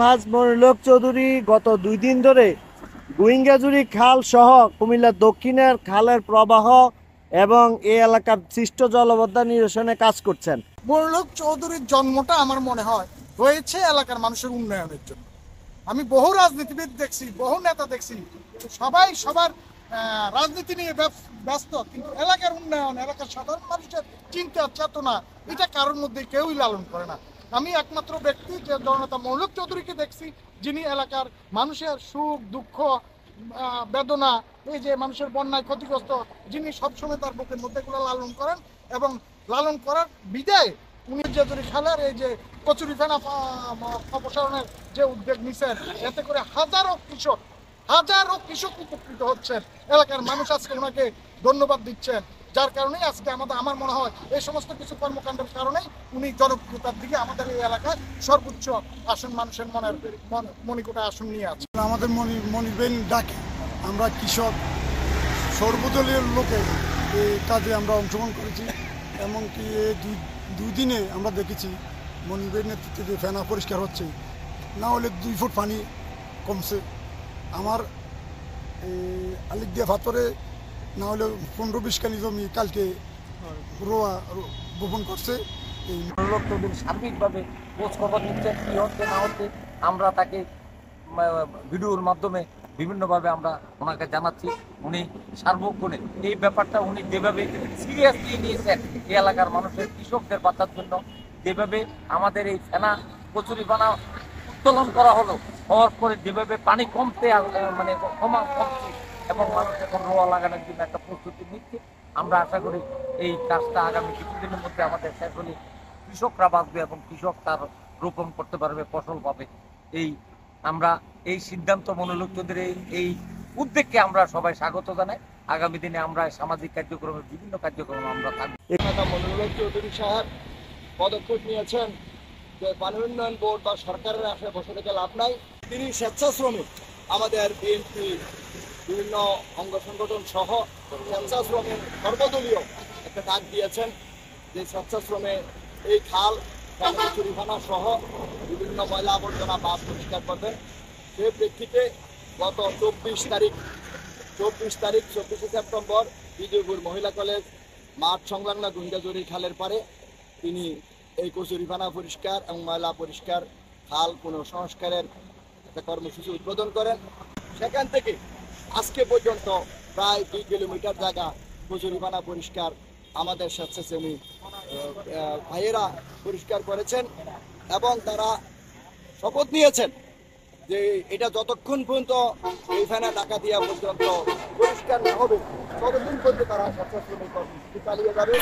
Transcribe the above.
আলহাজ মনিরুল চৌধুরী গত 2 দিন ধরে গুইঙ্গাজুরি খাল সহ কুমিল্লা দক্ষিণের খালের প্রবাহ এবং এই এলাকার সৃষ্ট জলাবদ্ধতা নিরসনে কাজ করছেন। মনিরুল চৌধুরীর জন্মটা আমার মনে হয় হয়েছে এলাকার মানুষের উন্নয়নের জন্য। আমি বহু রাজনীতিবিদ দেখছি, বহু নেতা দেখছি, সবাই সবার রাজনীতি নিয়ে ব্যস্ত, কিন্তু এলাকার উন্নয়ন, এলাকার সাধারণ মানুষের চিন্তা চেতনা এটা কারোর মধ্যে কেউই লালন করে না। আমি একমাত্র ব্যক্তি যে জননেতা মনিরুল চৌধুরীকে দেখছি, যিনি এলাকার মানুষের সুখ দুঃখ বেদনা, এই যে মানুষের বন্যায় ক্ষতিগ্রস্ত, যিনি সবসময় তার বুকের মধ্যে এগুলো লালন করেন এবং লালন করার বিদায় উনি চৌধুরী খালের এই যে কচুরি ফেনা অপসারণের যে উদ্যোগ নিছেন, এতে করে হাজারো কৃষক উপকৃত হচ্ছেন। এলাকার মানুষ আজকে ওনাকে ধন্যবাদ দিচ্ছেন, যার কারণে আজকে আমার মনে হয় এই সমস্ত কিছু কর্মকাণ্ডের কারণেই উনি জনপ্রিয়তার দিকে আমাদের এই এলাকায় সর্বোচ্চ আসন, মানুষের মণিকোটা আসন নিয়ে আছে। আমাদের মনিবেন ডাকে আমরা কৃষক সর্বদলীয় লোকের এই কাজে আমরা অংশগ্রহণ করেছি। এমনকি এই দুই দিনে আমরা দেখেছি মনিবের নেতৃত্বে যে ফেনা পরিষ্কার হচ্ছে, না হলে 2 ফুট পানি কমছে। আমার আলিক দিয়া ভাতরে না হলে 15-20 কানি জমি কালকে বপন করছে। এই মনিরুল চৌধুরী সার্বিকভাবে খোঁজ খবর নিচ্ছেন, কী হচ্ছে না হচ্ছে। আমরা তাকে ভিডিওর মাধ্যমে বিভিন্নভাবে আমরা ওনাকে জানাচ্ছি। উনি সার্বক্ষণে এই ব্যাপারটা উনি যেভাবে সিরিয়াসলি নিয়েছেন, এই এলাকার মানুষের কৃষকদের বাঁচার জন্য যেভাবে আমাদের এই ফেনা কচুরি ফানা উত্তোলন করা হলো, হওয়ার পরে যেভাবে পানি কমছে এবং মানুষ এখন রোয়া লাগানোর জন্য একটা প্রস্তুতি নিচ্ছে। আমরা আশা করি এই কাজটা আগামী কিছুদিনের মধ্যে আমাদের শেষ হলে কৃষকরা বাঁচবে এবং কৃষক তার রোপণ করতে পারবে, ফসল পাবে। আমরা এই সিদ্ধান্ত মনিরুল চৌধুরীর এই উদ্যোগকে আমরা সবাই স্বাগত জানাই। আগামী দিনে আমরা সামাজিক কার্যক্রমে বিভিন্ন কার্যক্রমে আমরা থাকবো। মনিরুল চৌধুরী সাহেব পদক্ষেপ নিয়েছেন যে পানি উন্নয়ন বোর্ড বা সরকারের আশায় বসে থেকে লাভ নাই। তিনি স্বেচ্ছাশ্রমিক, আমাদের বিএনপি বিভিন্ন অঙ্গ সংগঠন সহ স্বেচ্ছাশ্রমের সর্বদলীয় একটা ডাক দিয়েছেন যে স্বেচ্ছাশ্রমে এই খাল চুরিখানা সহ বিভিন্ন ময়লা আবর্জনা বাদ পরিষ্কার করবেন। সেই প্রেক্ষিতে গত 24 সেপ্টেম্বর বিজয়পুর মহিলা কলেজ মাঠ সংলগ্ন গুইঙ্গাজুরি খালের পারে তিনি এই কচুরিপানা পরিষ্কার এবং ময়লা পরিষ্কার খাল পুনঃসংস্কারের একটা কর্মসূচি উদ্বোধন করেন। সেখান থেকে আজকে পর্যন্ত প্রায় 2 কিলোমিটার জায়গা কচুরিপানা পরিষ্কার আমাদের স্বেচ্ছাসেবী ভাইয়েরা পরিষ্কার করেছেন এবং তারা শপথ নিয়েছেন যে এটা যতক্ষণ পর্যন্ত এই ফেনা ডাকাতিয়া পর্যন্ত পরিষ্কার না হবে ততদিন পর্যন্ত তারা স্বেচ্ছাসেবী কর্মসূচি চালিয়ে যাবে।